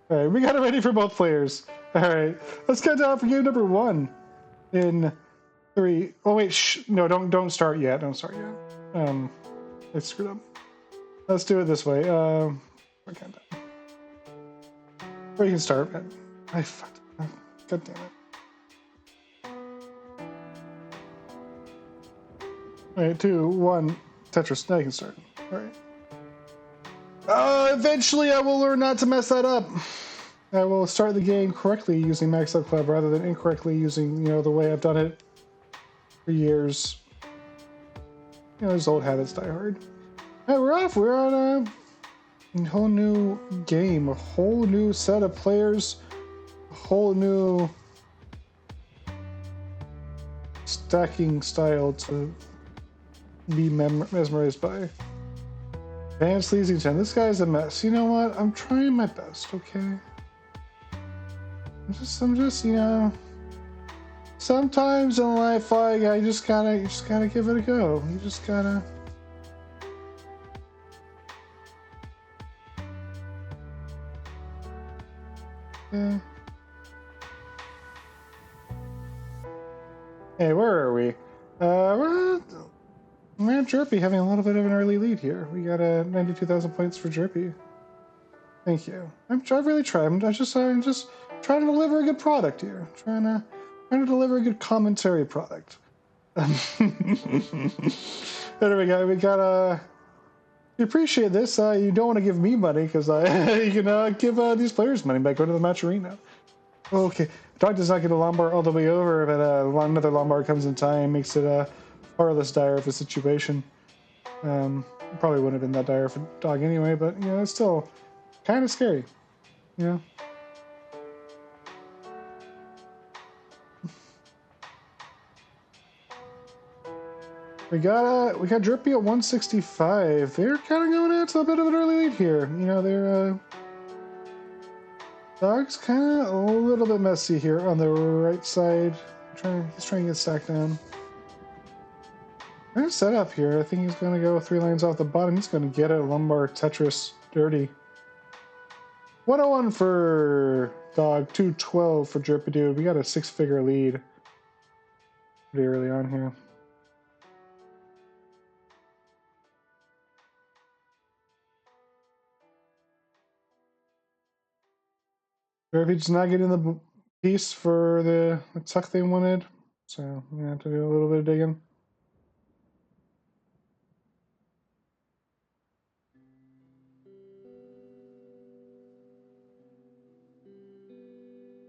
All right, we got it ready for both players. All right, let's count down for game number 1 in 3. Oh wait, no, don't start yet. Don't start yet. I screwed up. Let's do it this way. Count down. Or you can start. I fucked up. God damn it. All right, 2, 1. Tetris. Now you can start. All right. Eventually I will learn not to mess that up. I will start the game correctly using Max Up Club rather than incorrectly using, the way I've done it for years. Those old habits die hard. Alright, we're off. We're on a whole new game, a whole new set of players, a whole new stacking style to be mesmerized by. Vance Leasington, this guy's a mess. You know what? I'm trying my best, okay? I'm just, sometimes in life, like, you just gotta give it a go. You just gotta. Yeah. Hey, where are we? We're at Jerpy having a little bit of an early lead here. We got 92,000 points for Jerpy. Thank you. I've really tried. I'm just trying to deliver a good product here. Trying to deliver a good commentary product. There we go. We got you appreciate this. You don't want to give me money because you can give these players money by going to the match arena. Okay. Dog does not get a Lombard all the way over, but another Lombard comes in time, makes it far less dire of a situation. Probably wouldn't have been that dire for Dog anyway, but it's still kind of scary. We got Drippy at 165. They're kind of going out to a bit of an early lead here. They're Dog's kind of a little bit messy here on the right side. He's trying to get stacked down. Nice setup here. I think he's going to go 3 lines off the bottom. He's going to get it. Lombard Tetris dirty. 101 for Dog. 212 for Jerpidude. We got a 6-figure lead pretty early on here. Jerpidude's not getting the piece for the tuck they wanted, so we have to do a little bit of digging.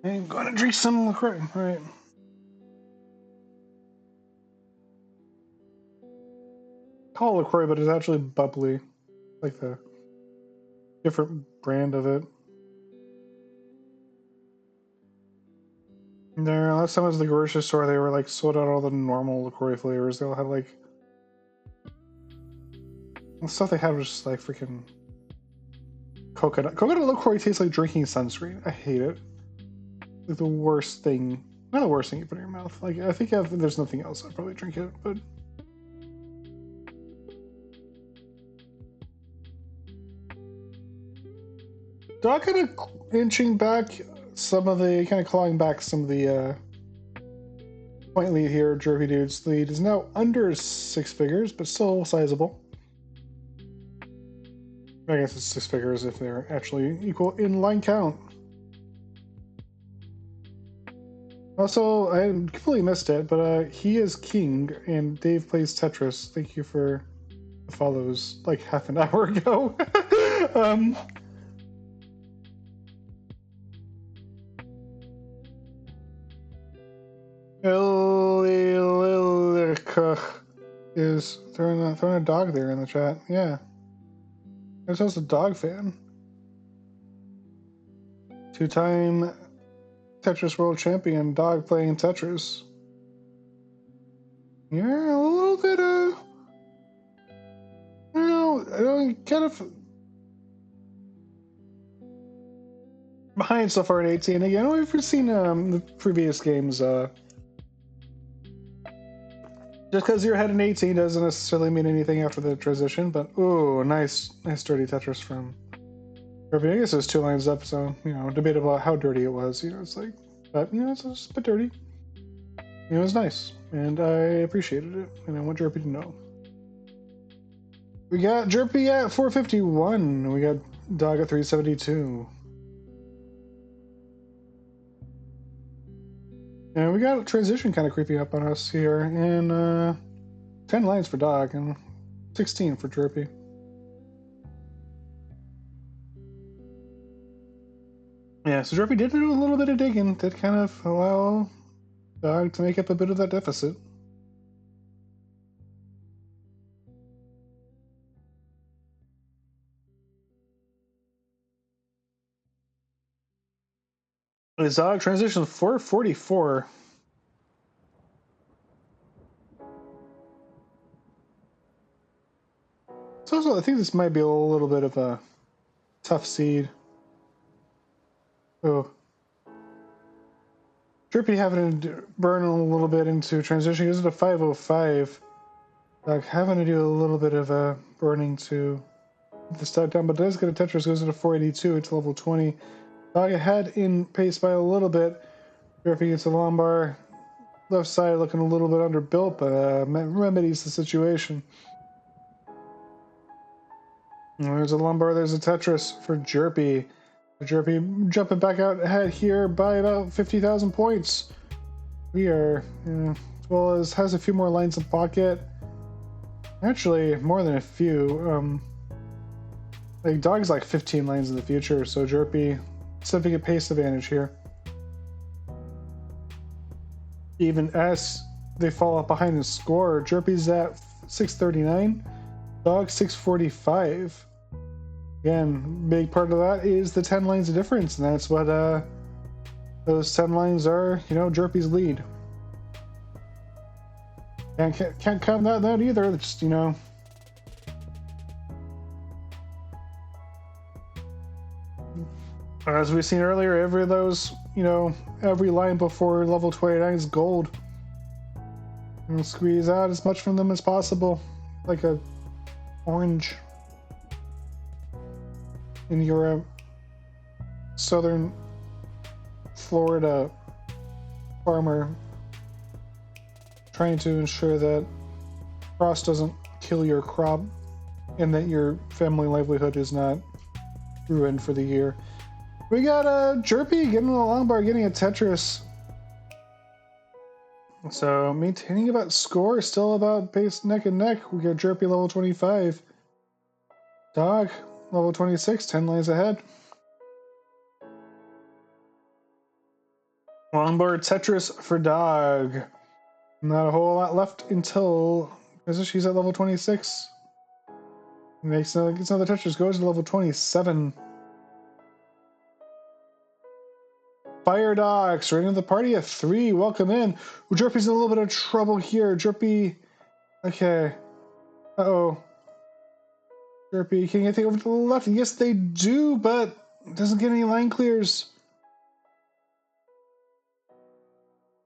I'm gonna drink some LaCroix. All right. Call it LaCroix, but it's actually bubbly, like the different brand of it. There, last time I was at the grocery store, they were like sold out all the normal LaCroix flavors. They all had like the stuff they had was just like freaking coconut. Coconut LaCroix tastes like drinking sunscreen. I hate it. Like the worst thing. Not the worst thing you put in your mouth. Like I think if there's nothing else, I'd probably drink it. But Dog kind of inching back some of the, kind of clawing back some of the point lead here. Jerpidude's lead is now under 6 figures, but still sizable. I guess it's 6 figures if they're actually equal in line count. Also, I completely missed it, but he is king and Dave plays Tetris. Thank you for the follows like half an hour ago. Is throwing a dog there in the chat. Yeah. There's also a Dog fan. 2-time Tetris World Champion, Dog playing Tetris. Yeah, a little bit I don't kind of behind so far at 18. Again, we've seen the previous games. Just because you're ahead in 18 doesn't necessarily mean anything after the transition, but ooh, nice dirty Tetris from I guess it was 2 lines up, so, you know, debate about how dirty it was. You know, it's like, but, you know, it's just a bit dirty. It was nice, and I appreciated it, and I want Jerpy to know. We got Jerpy at 451. We got Dog at 372. And we got a transition kind of creeping up on us here, and 10 lines for Dog and 16 for Jerpy. Yeah, so Jerpy did do a little bit of digging, did kind of allow Dog to make up a bit of that deficit. His Dog transition 444. So also, I think this might be a little bit of a tough seed. Oh. Jerpy having to burn a little bit into transition. He goes to 505. Like having to do a little bit of a burning to the start down, but does get a Tetris, goes to 482. It's level 20. Dog ahead in pace by a little bit. Jerpy gets a lumbar. Left side looking a little bit underbuilt, but remedies the situation. And there's a lumbar, there's a Tetris for Jerpy. Jerpy jumping back out ahead here by about 50,000 points. We are, as well as has a few more lines in pocket. Actually, more than a few. Like Dog's like 15 lines in the future, so Jerpy, significant pace advantage here. Even as they fall up behind in score, Jerpy's at 639, Dog 645. Again, big part of that is the 10 lines of difference, and that's what those 10 lines are, you know, Jerpy's lead. And can't count that out either. It's just, you know, as we've seen earlier, every of those, you know, every line before level 29 is gold. And squeeze out as much from them as possible, like a orange in your southern Florida farmer trying to ensure that frost doesn't kill your crop and that your family livelihood is not ruined for the year. We got Jerpy getting a longbar, getting a Tetris. So maintaining about score, still about pace neck and neck. We got Jerpy level 25. Dog level 26, 10 lines ahead. Longboard Tetris for Dog. Not a whole lot left until she's at level 26. Gets another Tetris, goes to level 27. Fire Dogs, right into the party at 3. Welcome in. Jerpy's in a little bit of trouble here. Jerpy, okay. Uh-oh. Jerpy, can you get anything over to the left? Yes, they do, but doesn't get any line clears.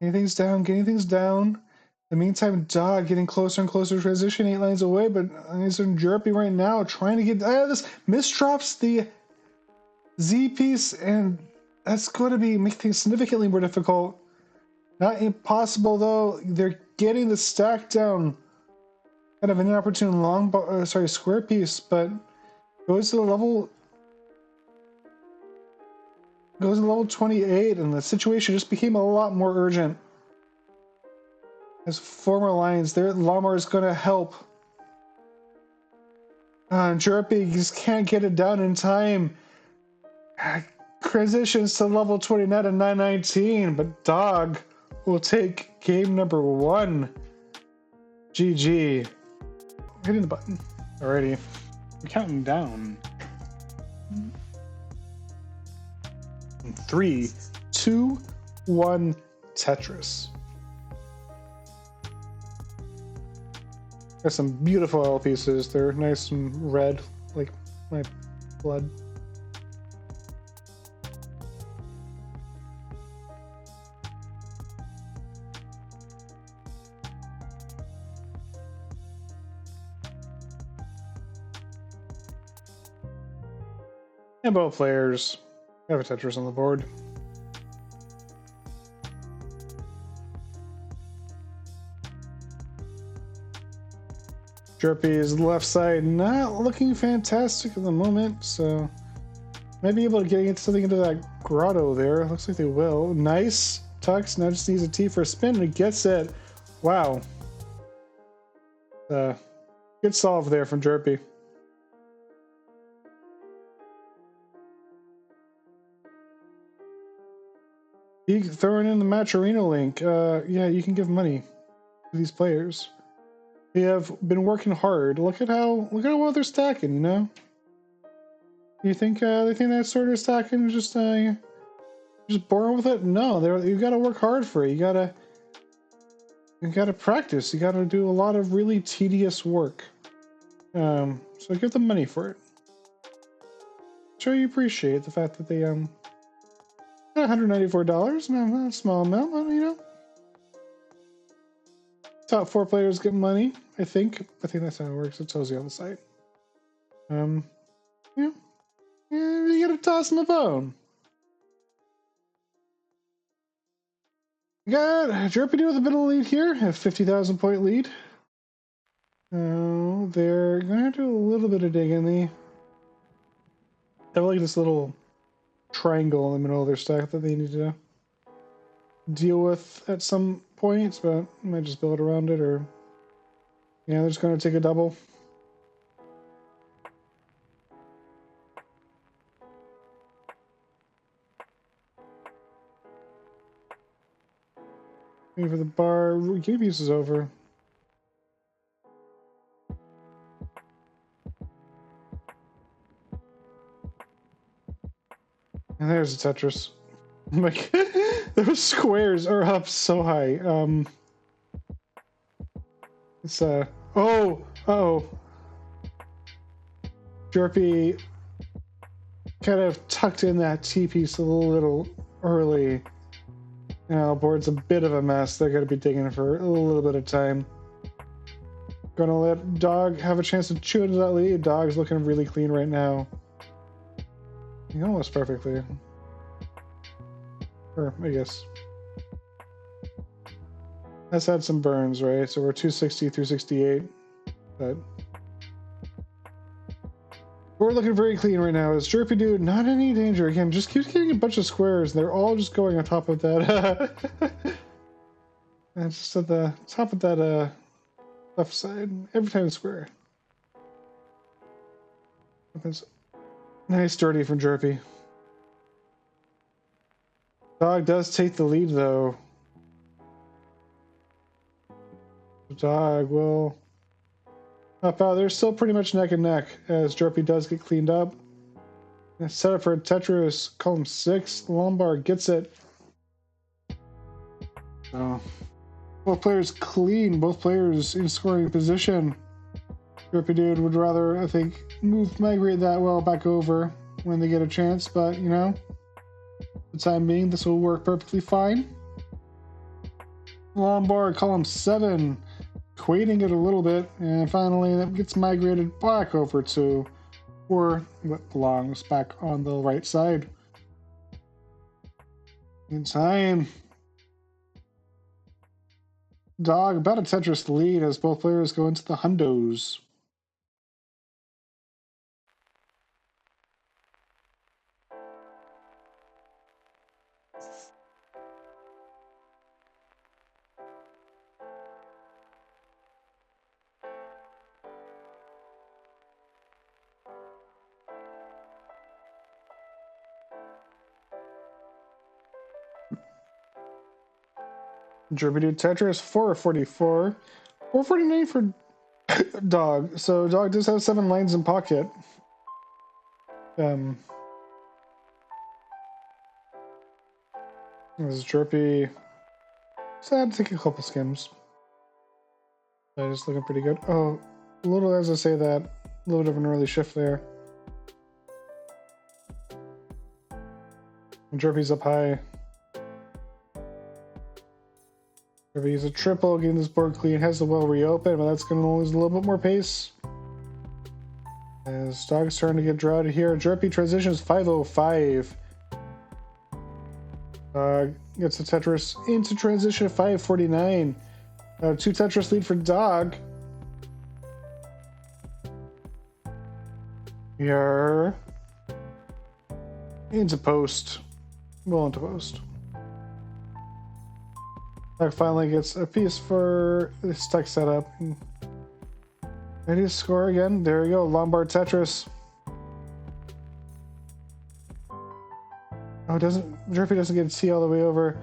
Anything's down, getting things down. In the meantime, Dog getting closer and closer to transition, 8 lines away, but he's in Jerpy right now, trying to get this. Misdrops the Z piece, and that's going to make things significantly more difficult. Not impossible, though. They're getting the stack down. Kind of an inopportune square piece, but goes to level 28, and the situation just became a lot more urgent. As former lines, their Lamar is going to help. Jerpy just can't get it down in time. Transitions to level 29 and 919, but Dog will take game number 1. GG. Hitting the button. Alrighty. We're counting down. 3, 2, 1, Tetris. Got some beautiful L pieces. They're nice and red, like my blood. And both players have a Tetris on the board. Jerpy's left side not looking fantastic at the moment, so might be able to get something into that grotto there. Looks like they will. Nice. Tux now just needs a T for a spin and he gets it. Wow. Good solve there from Jerpy. You throwing in the Matcherino link. Yeah, you can give money to these players. They have been working hard. Look at how well they're stacking, you know? You think they think that sort of stacking is just born with it? No, you gotta work hard for it. You gotta practice. You gotta do a lot of really tedious work. So give them money for it. Sure, you appreciate the fact that they $194. No, not a small amount, you know. Top 4 players get money. I think that's how it works. It tells you on the site. Yeah, you gotta toss them a bone. We got Jerpidude with a bit of a lead here, a 50,000 point lead. They're gonna do a little bit of digging. They have like this little triangle in the middle of their stack that they need to deal with at some points, but might just build around it, or yeah, they're just gonna take a double. Wait for the bar. Game use is over. And there's a Tetris. Like, those squares are up so high. It's oh. Jerpy kind of tucked in that T piece a little early. Now, board's a bit of a mess. They're going to be digging for a little bit of time. Gonna let Dog have a chance to chew into that lead. Dog's looking really clean right now. Almost perfectly. Or, I guess. That's had some burns, right? So we're 260, 368. But we're looking very clean right now. Is Jerpidude not in any danger? Again, just keeps getting a bunch of squares. They're all just going on top of that. And just at the top of that left side. Every time it's square. That's nice dirty from Jerpy. Dog does take the lead, though. Dog will up out. They're still pretty much neck and neck as Jerpy does get cleaned up. Set up for Tetris, column 6. Lombard gets it. So, both players clean. Both players in scoring position. Jerpidude would rather, I think, migrate that well back over when they get a chance, but you know, for the time being, this will work perfectly fine. Lombard, column 7, equating it a little bit, and finally that gets migrated back over to where what belongs, back on the right side. In time. Dog about a Tetris lead as both players go into the hundos. Jerpidude Tetris 444, 449 for Dog. So Dog does have 7 lines in pocket. This is Jerpy. Sad to take a couple skims. Just looking pretty good. Oh, a little as I say that, a little bit of an early shift there. And Jerpy's up high. If he uses a triple, getting this board clean, has the well reopened, but that's going to lose a little bit more pace. As This dog's starting to get drowdy here. Jerpy transitions 505. Gets a Tetris into transition at 549. 2 Tetris lead for Dog. We are into post. Well into post. Dog finally gets a piece for the stack setup. Ready to score again. There we go. Lombard Tetris. Oh, Jerpy doesn't get a T all the way over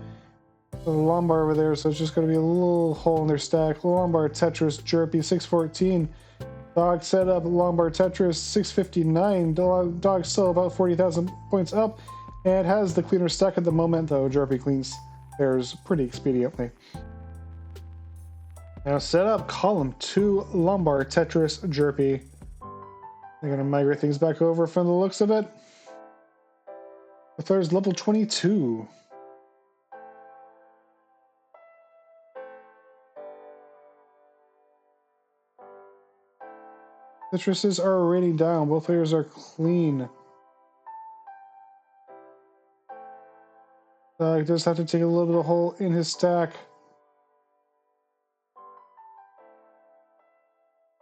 the Lombard over there, so it's just going to be a little hole in their stack. Lombard Tetris, Jerpy 614. Dog set up Lombard Tetris 659. Dog still about 40,000 points up and has the cleaner stack at the moment, though Jerpy cleans theirs pretty expediently. Now set up column 2 Lombard Tetris Jerpy. They're going to migrate things back over from the looks of it. The third is level 22. Tetrises are already down. Both players are clean. He does have to take a little bit of hole in his stack.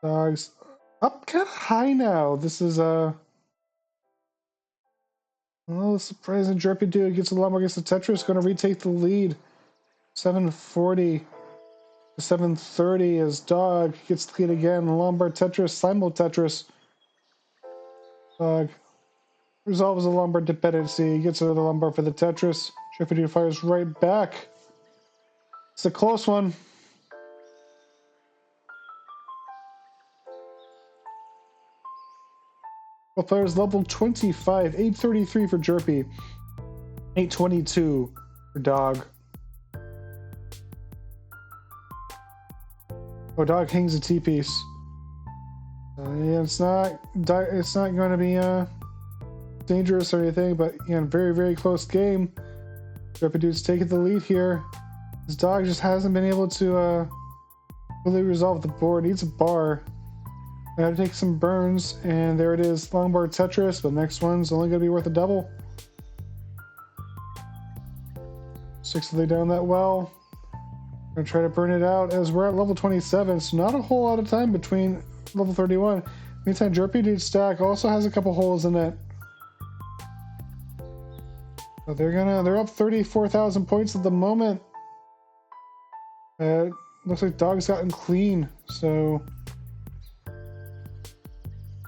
Dog's up kind of high now. This is a little surprising. Jerpidude gets a lot more against the Tetris. Going to retake the lead. 740 to 730 as Dog gets the lead again. Lombard Tetris, Simul Tetris. Dog resolves the Lombard dependency. He gets another Lombard for the Tetris. Jerpidude fires right back. It's a close one. Both players level 25, 833 for Jerpy, 822 for Dog. Oh, Dog hangs a T-piece. Yeah, it's not going to be dangerous or anything, but very, very close game. Jerpidude's taking the lead here. His Dog just hasn't been able to really resolve the board. Needs a bar. I gotta take some burns, and there it is, Lombard Tetris, but next one's only gonna be worth a double. Successfully down that well. Gonna try to burn it out as we're at level 27, so not a whole lot of time between level 31. Meantime, Jerpidude's stack also has a couple holes in it. So they're up 34,000 points at the moment. Looks like Dog's gotten clean, so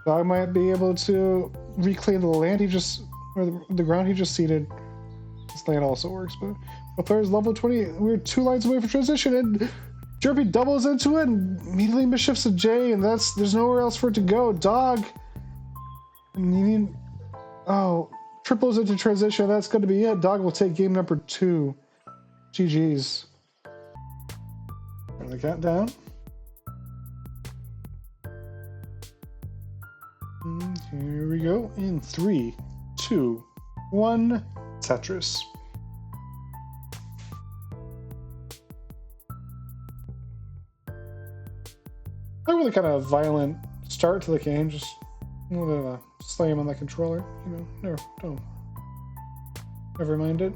Dog might be able to reclaim the land or the ground he just seeded. This land also works, but players level 20. We're 2 lines away from transition, and Jerpy doubles into it and immediately misshifts a J, and there's nowhere else for it to go. Dog, triples into transition. That's going to be it. Dog will take game number 2. GG's. Turn the cat down. Here we go in 3, 2, 1. Tetris. Not really kind of violent start to the game, just a little bit of a slam on the controller. Never mind it.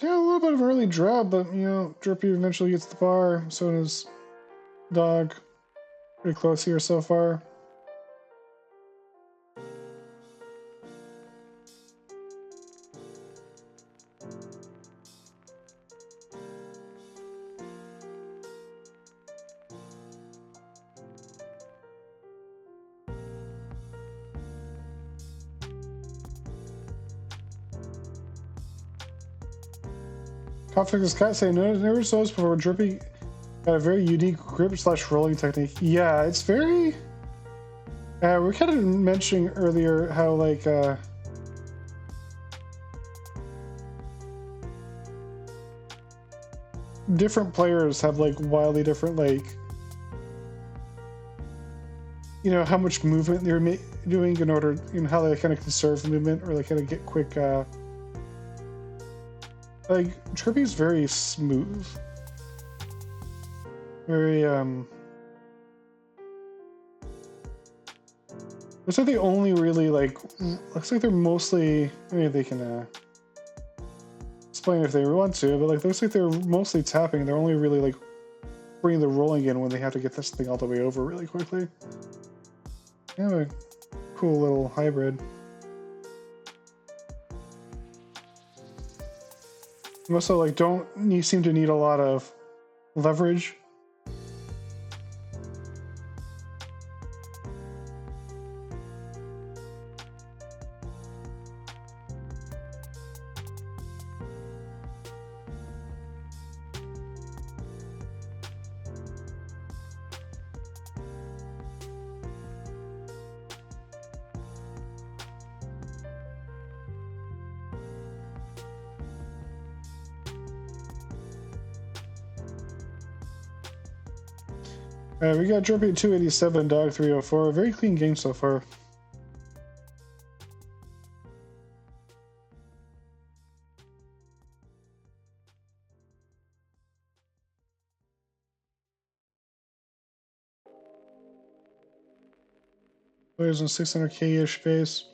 Yeah, a little bit of early drop, but Jerpy eventually gets the bar. So does Dog. Pretty close here so far. Conflict Cat saying, never saw this before. Jerpy got a very unique grip / rolling technique. Yeah, it's very... We're kind of mentioning earlier how, like, different players have, like, wildly different, like, you know, how much movement they're doing in order, you know, how they kind of conserve movement or, like, kind of get quick, like, Jerpi's very smooth. Very, looks like they only really, like, looks like they're mostly, I mean, they can, explain if they want to, but, like, looks like they're mostly tapping. They're only really, like, bringing the rolling in when they have to get this thing all the way over really quickly. Yeah, a cool little hybrid. Also, like, don't seem to need a lot of leverage. We got Jerpidude 287, Dog 304. Very clean game so far. Players on 600k-ish base.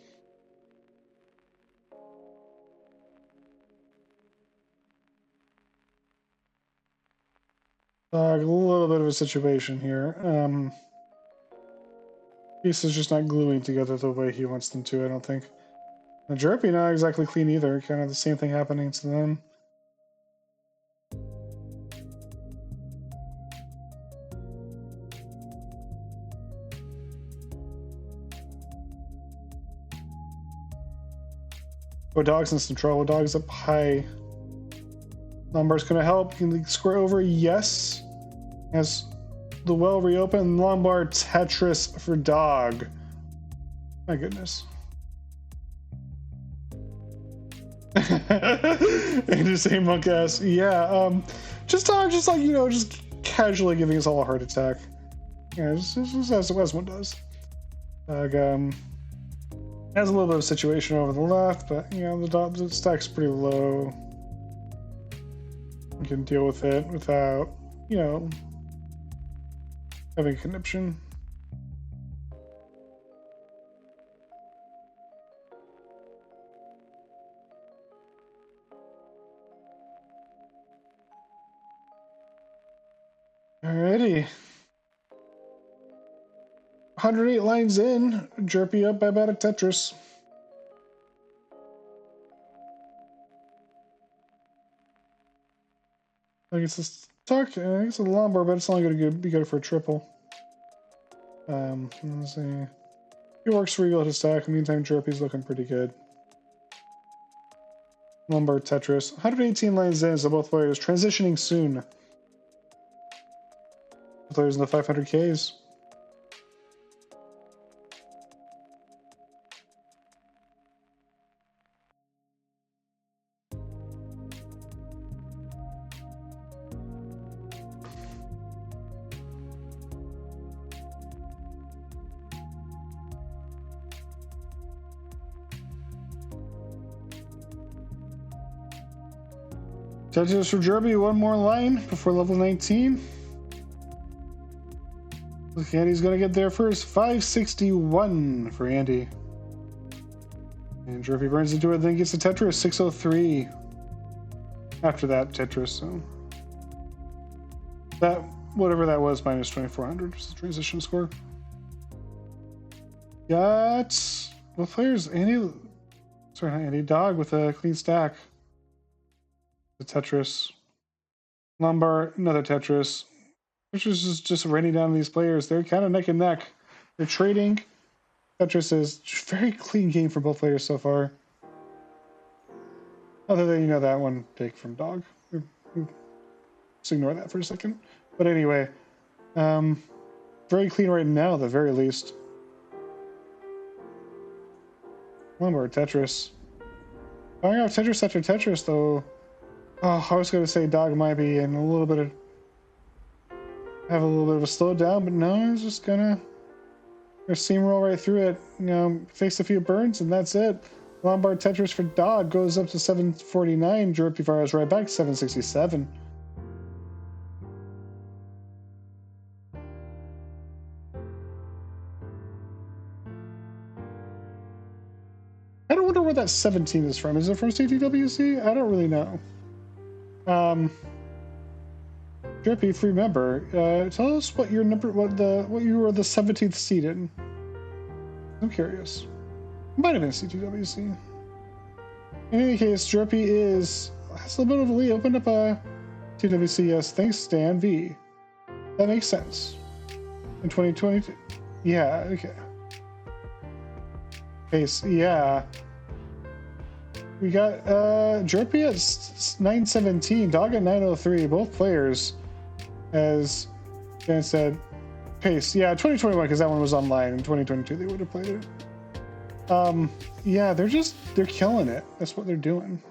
A little bit of a situation here. Pieces just not gluing together the way he wants them to, I don't think. Now, Jerpy not exactly clean either. Kind of the same thing happening to them. Oh, Dog's in some trouble. Dog's up high. Lombar's gonna help. Can he square over? Yes. As the well reopened, Lombard Tetris for Dog. My goodness. And just say monk ass. Yeah, just Dog, just like, you know, just casually giving us all a heart attack. Yeah, just as one does. Dog, has a little bit of a situation over the left, but, you know, the stack's pretty low. We can deal with it without, you know, having a conniption. Alrighty. 108 lines in. Jerpy up by about a Tetris. I guess it's stuck. I guess it's a Lombard, but it's only going to be good for a triple. Let's see. He works for Eagle at his stack. Meantime, Jerpy's looking pretty good. Lombard Tetris. 118 lines in, so both players transitioning soon. Both players in the 500Ks. Tetris for Jerby, one more line before level 19. Look, Andy's gonna get there first. 561 for Andy. And Jerby burns into it, then gets a Tetris, 603. After that, Tetris, so. That, whatever that was, minus 2400 was the transition score. Got both players, Andy, sorry, not Andy, Dog with a clean stack. The Tetris. Lombard, another Tetris. Which is just raining down these players. They're kind of neck and neck. They're trading. Tetris is very clean game for both players so far. Other than, you know, that one take from Dog. Just ignore that for a second. But anyway, very clean right now, at the very least. Lombard Tetris. Going off Tetris after Tetris, though. Oh, I was going to say Dog might be in a little bit of... have a little bit of a slowdown, but no, he's just gonna steamroll right through it. You know, face a few burns, and that's it. Lombard Tetris for Dog goes up to 749. Jerpy fires right back, 767. I don't wonder where that 17 is from. Is it from CTWC? I don't really know. Jerpy, if you remember, tell us what your number, what you were the 17th seed in. I'm curious. It might have been CTWC. In any case, Jerpy has a little bit of a lead. Opened up a TWC, yes. Thanks, Stan V. That makes sense. In 2022. Yeah, okay. Case, yeah. We got Jerpy at 917, Dog at 903, both players, as Dan said, pace. Yeah, 2021, because that one was online. In 2022, they would have played it. Yeah, they're killing it. That's what they're doing.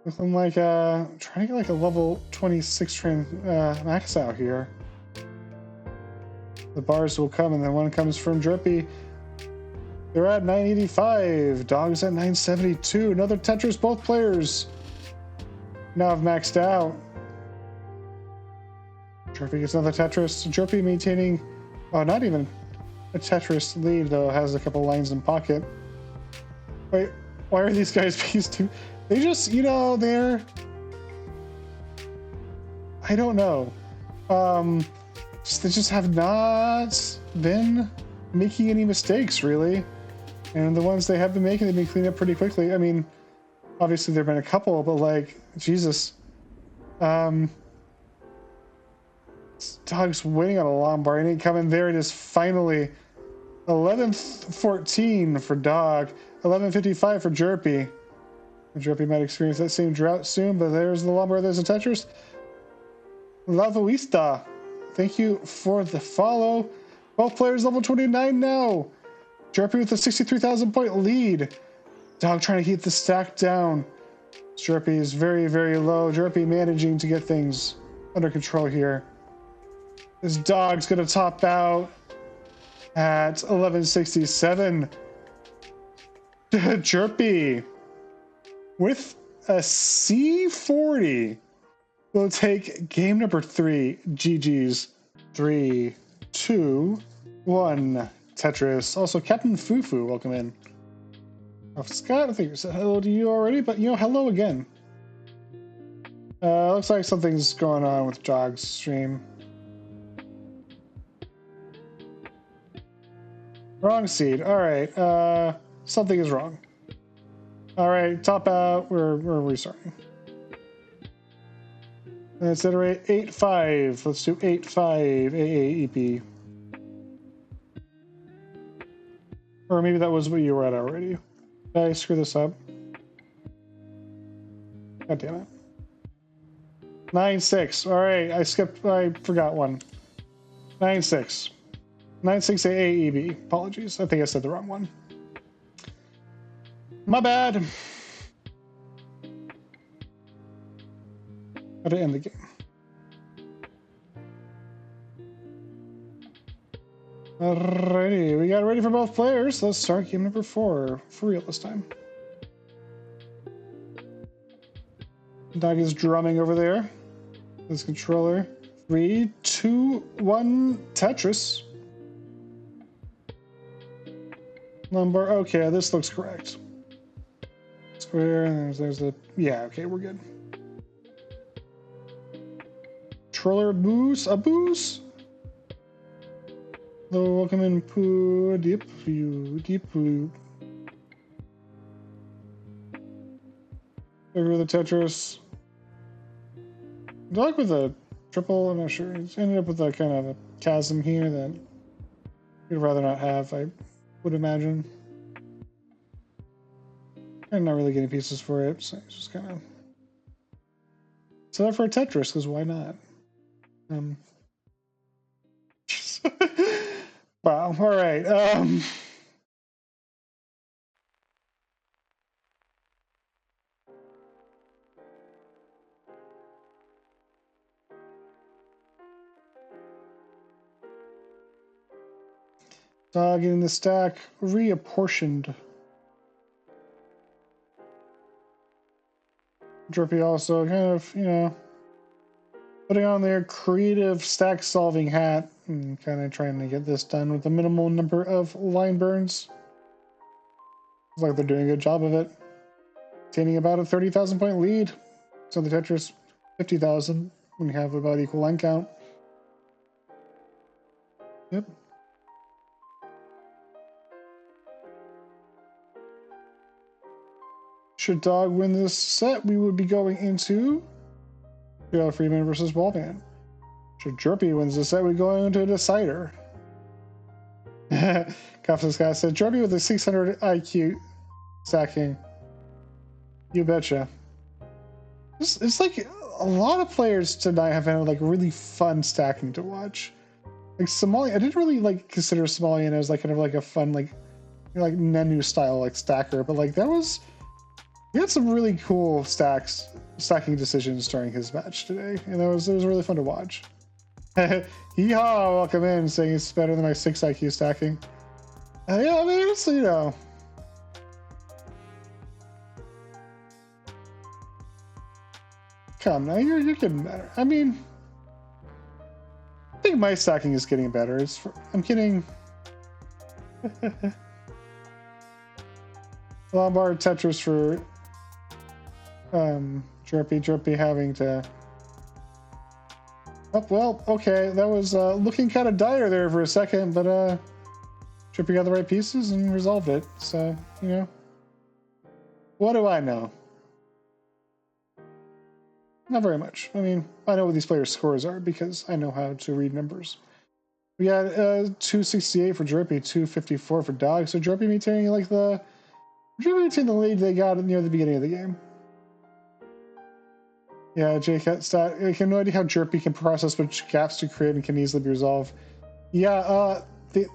Looking like trying to get like a level 26 max out here. The bars will come, and then one comes from Jerpy. They're at 985. Dog's at 972. Another Tetris. Both players now have maxed out. Jerpy gets another Tetris. Jerpy maintaining, oh, not even a Tetris lead, though. Has a couple lines in pocket. Wait, why are these guys being too? They just, you know, they're, I don't know. They just have not been making any mistakes, really. And the ones they have been making, they've been cleaned up pretty quickly. I mean, obviously there have been a couple, but like, Jesus. Dog's winning on a Lombard. Ain't coming. There it is, finally. 11-14 for Dog. 11-55 for Jerpy. Jerpy might experience that same drought soon, but there's the Lombard. There's the Tetris. Lava Vista. Thank you for the follow. Both players level 29 now. Jerpy with a 63,000 point lead. Dog trying to keep the stack down. Jerpy is very, very low. Jerpy managing to get things under control here. This Dog's going to top out at 1167. Jerpy with a C40 will take game number 3. GG's. 3, 2, 1. Tetris. Also, Captain Fufu, welcome in. Oh, Scott, I think you said hello to you already, but you know, hello again. Looks like something's going on with Dog's stream. Wrong seed. All right. Something is wrong. All right. Top out. We're restarting. Let's iterate 8-5. Let's do 8-5 AAEP. Or maybe that was what you were at already. Did I screw this up? God damn it. 9-6. All right. I forgot one. 9-6. 9-6 AAEB. Apologies. I think I said the wrong one. My bad. How to end the game. Alrighty, we got ready for both players. Let's start game number 4. For real this time. Dog is drumming over there. This controller. 3, 2, 1, Tetris. Lombard. Okay, this looks correct. Square, and there's the... Yeah, okay, we're good. Controller boost. A boost. Hello, welcome in, Poo. Deep Poo. Deep Poo. Over the Tetris. Dog with a triple, I'm not sure. He's ended up with a kind of a chasm here that you'd rather not have, I would imagine. I'm not really getting pieces for it, so it's just kind of... So that for a Tetris, because why not? Wow, alright. Getting the stack reapportioned. Jerpy also kind of, you know, putting on their creative stack solving hat and kind of trying to get this done with a minimal number of line burns. Looks like they're doing a good job of it. Attaining about a 30,000 point lead. So the Tetris 50,000 when you have about equal line count. Yep. Should Dog win this set, we would be going into Freeman versus Wallman. Should Jerpy wins this set, we're going into a decider. Kafka's guy said, Jerpy with a 600 IQ stacking. You betcha. It's like a lot of players tonight have had like really fun stacking to watch. Like Somalian, I didn't really like consider Somalian as like kind of like a fun like Nenu style like stacker, but like he had some really cool stacking decisions during his match today, and it was really fun to watch. Yeehaw! Welcome in, saying it's better than my 6 IQ stacking. Yeah, I mean it's, you know. Come now, you're getting better. I mean, I think my stacking is getting better. I'm kidding. Lombard Tetris for Jerpy having to. Oh well, okay, that was looking kind of dire there for a second, but Jerpy got the right pieces and resolved it. So you know, what do I know? Not very much. I mean, I know what these players' scores are because I know how to read numbers. We got 268 for Jerpy, 254 for Dog. So Jerpy maintaining the lead they got near the beginning of the game. Yeah, Jake, I have no idea how Jerpy can process which gaps to create and can easily be resolved. Yeah, the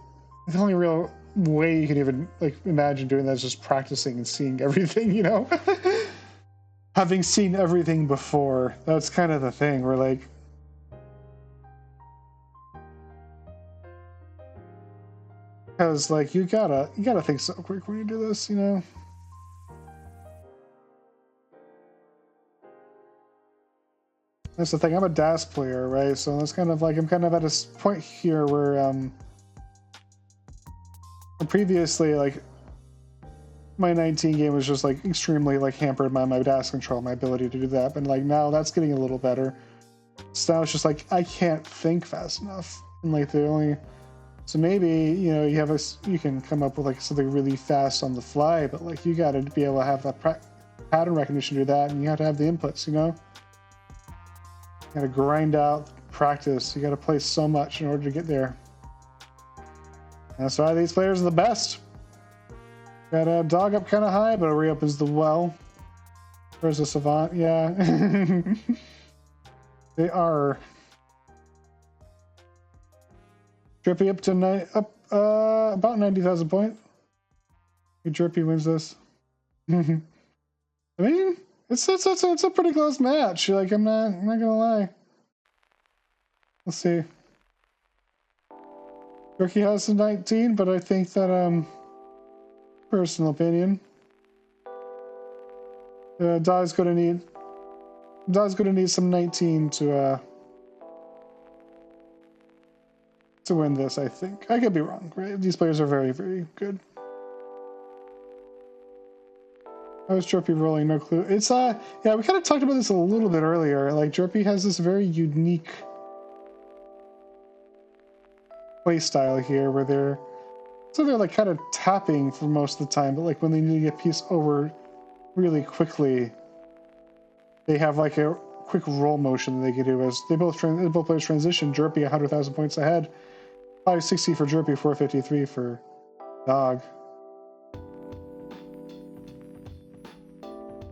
only real way you can even like imagine doing that is just practicing and seeing everything, you know? Having seen everything before, that's kind of the thing. We're like, because like you gotta think so quick when you do this, you know. That's the thing. I'm a DAS player, right? So that's kind of like I'm kind of at a point here where previously like my 19 game was just like extremely like hampered by my DAS control, my ability to do that. But like now that's getting a little better. So now it's just like I can't think fast enough, and like the only so maybe you know you can come up with like something really fast on the fly, but like you got to be able to have that pattern recognition to do that, and you have to have the inputs, you know. You got to grind out practice. You got to play so much in order to get there. And that's why these players are the best. Got a Dog up kind of high, but a reopens the well. Where's the Savant? Yeah. They are. Jerpy up to about 90,000 points. Jerpy wins this. I mean, it's a pretty close match. Like I'm not gonna lie. Let's see. Jerky has a 19, but I think that personal opinion, Dog's gonna need some 19 to win this. I think I could be wrong. Right? These players are very, very good. How is Jerpy rolling? No clue. It's yeah, we kind of talked about this a little bit earlier. Like Jerpy has this very unique play style here where they're like kind of tapping for most of the time, but like when they need to get piece over really quickly, they have like a quick roll motion that they can do as both players transition. Jerpy 100,000 points ahead, 560 for Jerpy, 453 for Dog.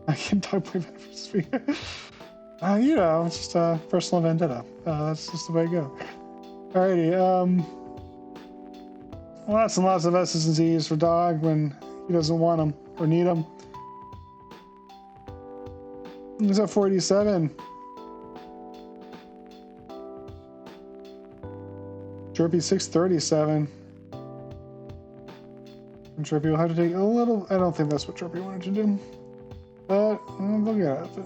I can't Dog play versus me. You know, it's just a personal vendetta. That's just the way it goes. Alrighty, lots and lots of S's and Z's for Dog when he doesn't want them or need them. He's at 47. Jerpy 637. Jerpy will have to take a little... I don't think that's what Jerpy wanted to do. But they'll get out of it.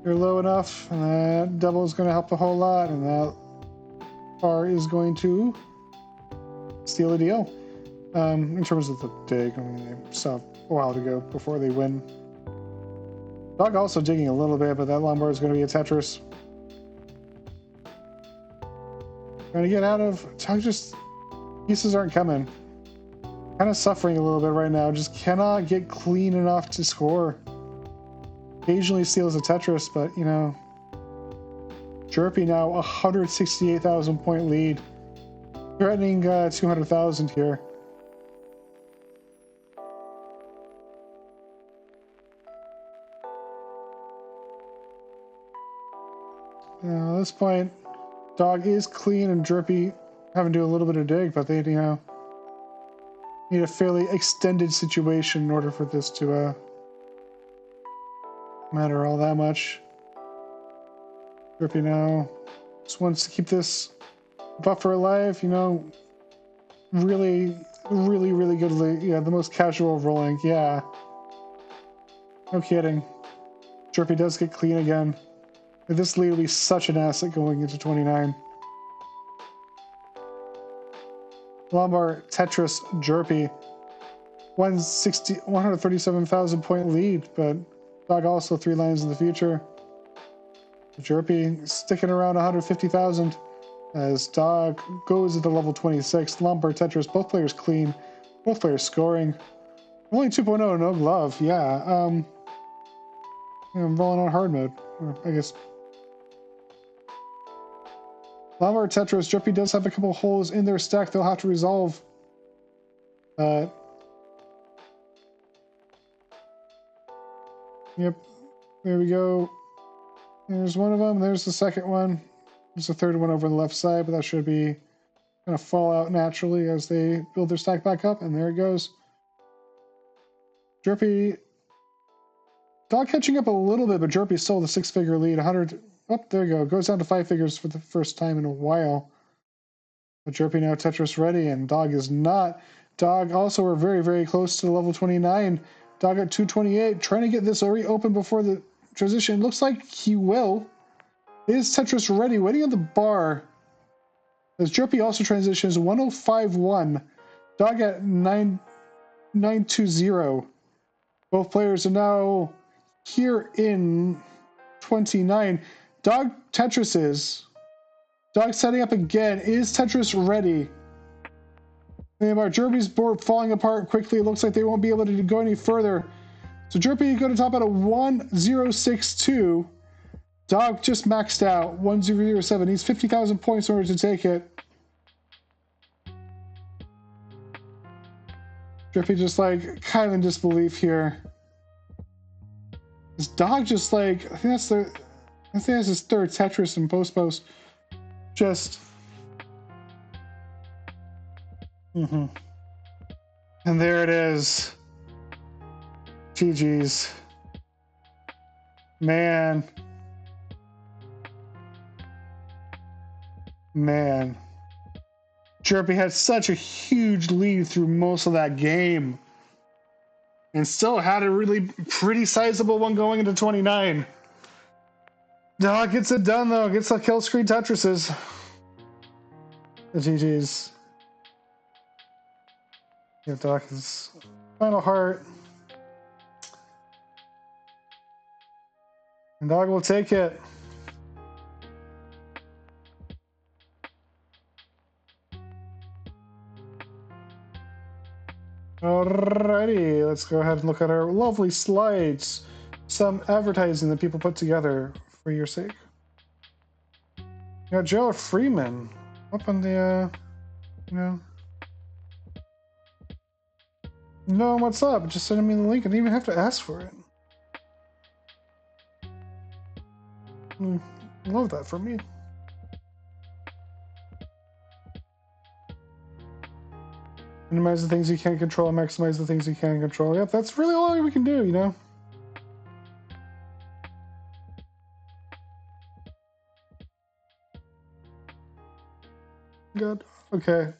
You're low enough, and that double is going to help a whole lot, and that bar is going to steal a deal. In terms of the dig, I mean, they still have a while to go before they win. Dog also digging a little bit, but that long bar is going to be a Tetris. Trying to get out of... Dog just... Pieces aren't coming. Kind of suffering a little bit right now. Just cannot get clean enough to score. Occasionally steals a Tetris, but, you know... Jerpy now 168,000 point lead. Threatening 200,000 here. Now, at this point, Dog is clean and Jerpy having to do a little bit of dig, but they, you know, need a fairly extended situation in order for this to matter all that much. Jerpy now just wants to keep this buffer alive, you know, really good lead. Yeah, the most casual rolling, yeah. No kidding. Jerpy does get clean again. This lead will be such an asset going into 29. Lombard, Tetris, Jerpy. 137,000 point lead, but Dog also 3 lines in the future. Jerpy sticking around 150,000 as Dog goes into level 26. Lombard, Tetris, both players clean, both players scoring. Only 2.0, no glove, yeah. I'm rolling on hard mode, I guess. Lombard, Tetris, Jerpy does have a couple holes in their stack they'll have to resolve. Yep, there we go. There's one of them, there's the second one. There's the third one over on the left side, but that should be going to fall out naturally as they build their stack back up, and there it goes. Jerpy, Dog catching up a little bit, but Jerpy still the 6-figure lead. 100. Oh, there you go. Goes down to 5 figures for the first time in a while. But Jerpy now Tetris ready, and Dog is not. Dog also are very close to the level 29. Dog at 228, trying to get this already open before the transition. Looks like he will. Is Tetris ready? Waiting on the bar. As Jerpy also transitions 105.1. Dog at 920. Both players are now here in 29. Dog Tetris is. Dog setting up again. Is Tetris ready? Jerpy's board falling apart quickly. It looks like they won't be able to go any further. So Jerpy going to top out a 1062. Dog just maxed out 1007. He's 50,000 points in order to take it. Jerpy just like kind of in disbelief here. This Dog just like I think that's his third Tetris in post. Just and there it is. GG's. Man. Jerpy had such a huge lead through most of that game. And still had a really pretty sizable one going into 29. Dog gets it done though. Gets the kill screen Tetrises. The GG's. Yeah, Dog is final heart. And Dog will take it. Alrighty, let's go ahead and look at our lovely slides. Some advertising that people put together for your sake. You got Gerald Freeman up on the, No, what's up? Just send me the link. I didn't even have to ask for it. Love that for me. Minimize the things you can't control, maximize the things you can control. Yep, that's really all we can do, you know? Good. Okay.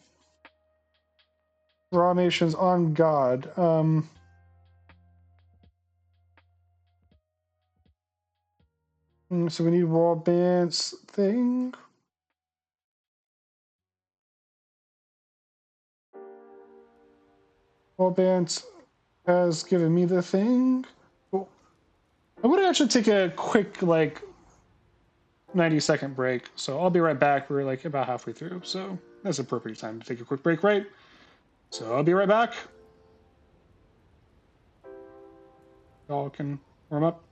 Ramations on God. So we need wall bands thing. Wall bands has given me the thing. Cool. I'm gonna actually take a quick, like, 90-second break. So I'll be right back. We're like about halfway through. So that's a appropriate time to take a quick break, right? So I'll be right back. Y'all can warm up.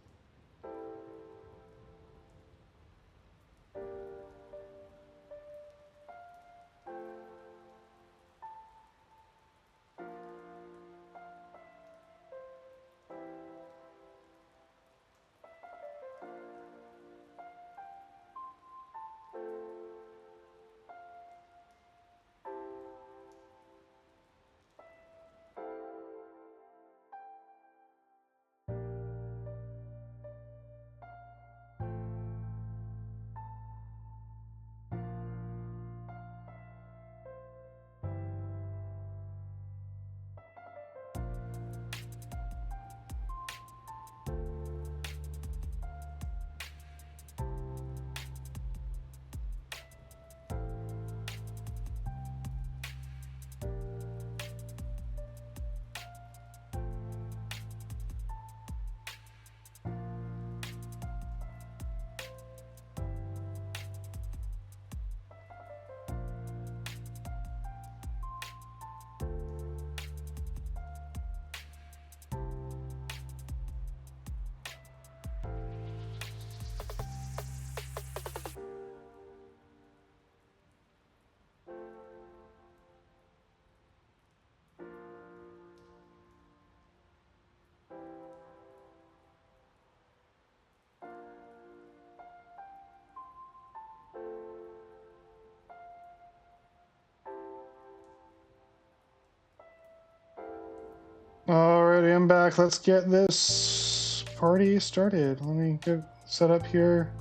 Alrighty, I'm back. Let's get this party started. Let me get set up here.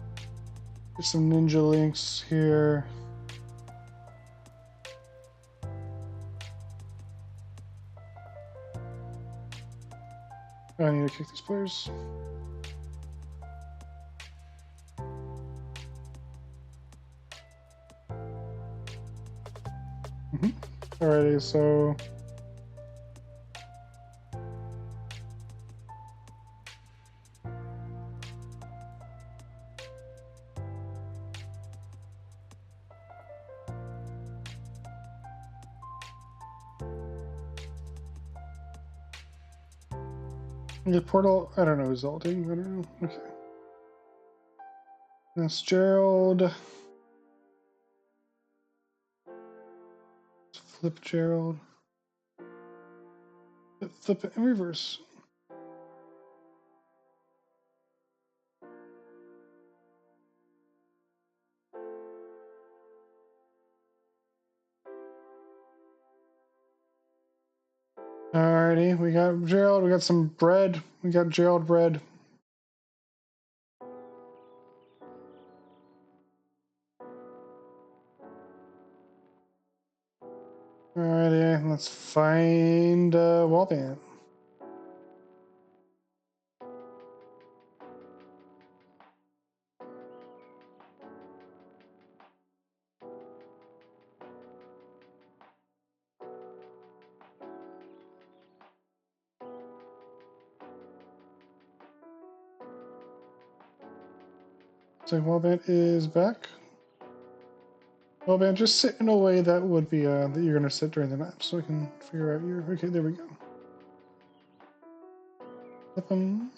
Get some ninja links here. I need to kick these players. Alrighty, so the portal, I don't know who's ulting. I don't know. Okay. That's Gerald. Flip Gerald. Flip it in reverse. Alrighty, we got Gerald, we got some bread. We got Gerald bread. Alrighty, let's find Wallband. So Wallband is back. Wallband, just sit in a way that would be that you're gonna sit during the map, so I can figure out your. Okay, there we go. Flip him.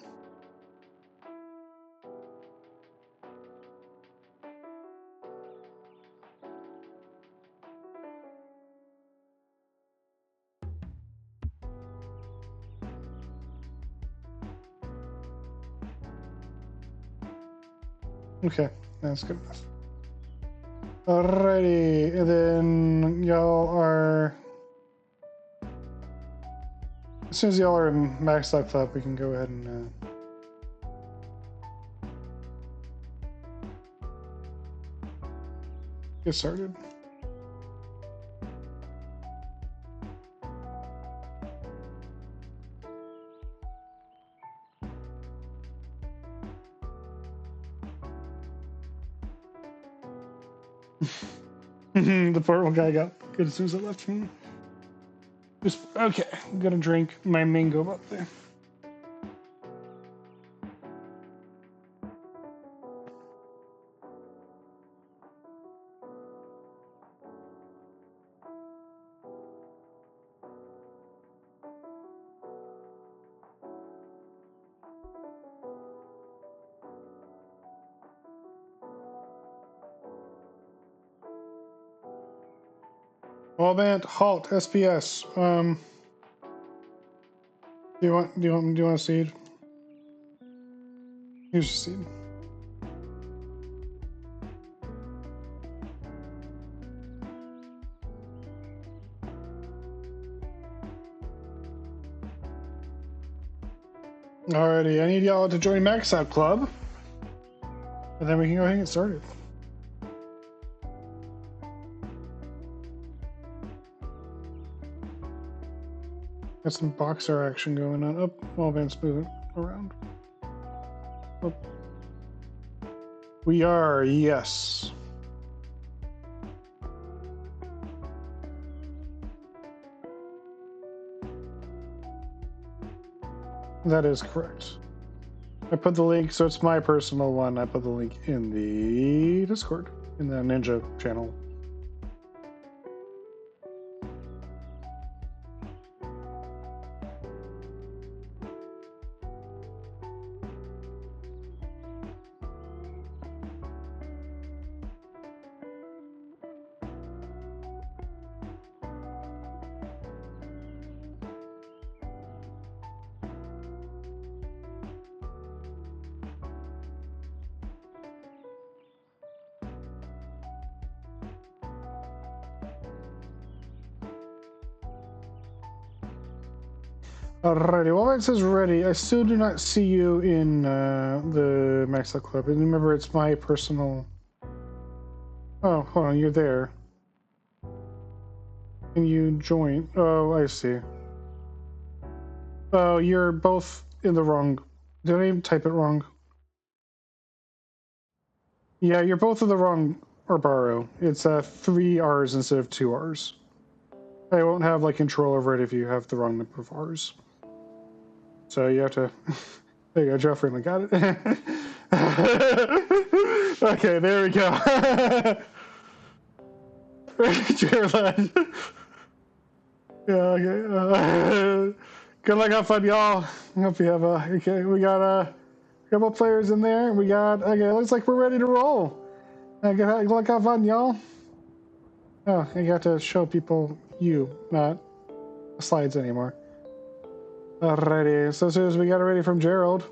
Okay, that's good enough. Alrighty, and then y'all are. As soon as y'all are maxed up, we can go ahead and. Get started. The portable guy got good as soon as I left me. Just okay. I'm gonna drink my mango up there. Wallband, halt, SPS. Do you want a seed? Here's a seed. Alrighty, I need y'all to join Max Out Club. And then we can go ahead and get started. Got some boxer action going on. Up, Wallband's moving around. Up. We are, yes. That is correct. I put the link, so it's my personal one. I put the link in the Discord, in the Ninja channel. Alrighty, while it says ready, I still do not see you in the Max Out Club. And remember, it's my personal... Oh, hold on, you're there. Can you join? Oh, I see. Oh, you're both in the wrong... Did I even type it wrong? Yeah, you're both in the wrong Arbaro. It's 3 R's instead of 2 R's. I won't have like control over it if you have the wrong number of R's. So you have to... There you go, Joe Freeman got it. Okay, there we go. Jared. Yeah, okay. Good luck, have fun, y'all. I hope you have a... Okay, we got a couple players in there. We got... Okay, looks like we're ready to roll. Good luck, have fun, y'all. Oh, you got to show people you, not the slides anymore. Alrighty, so as soon as we got it ready from Gerald.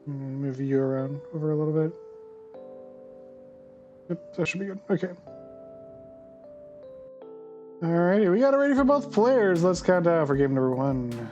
Move you around over a little bit. Yep, that should be good. Okay. Alrighty, we got it ready for both players. Let's count down for game number 1.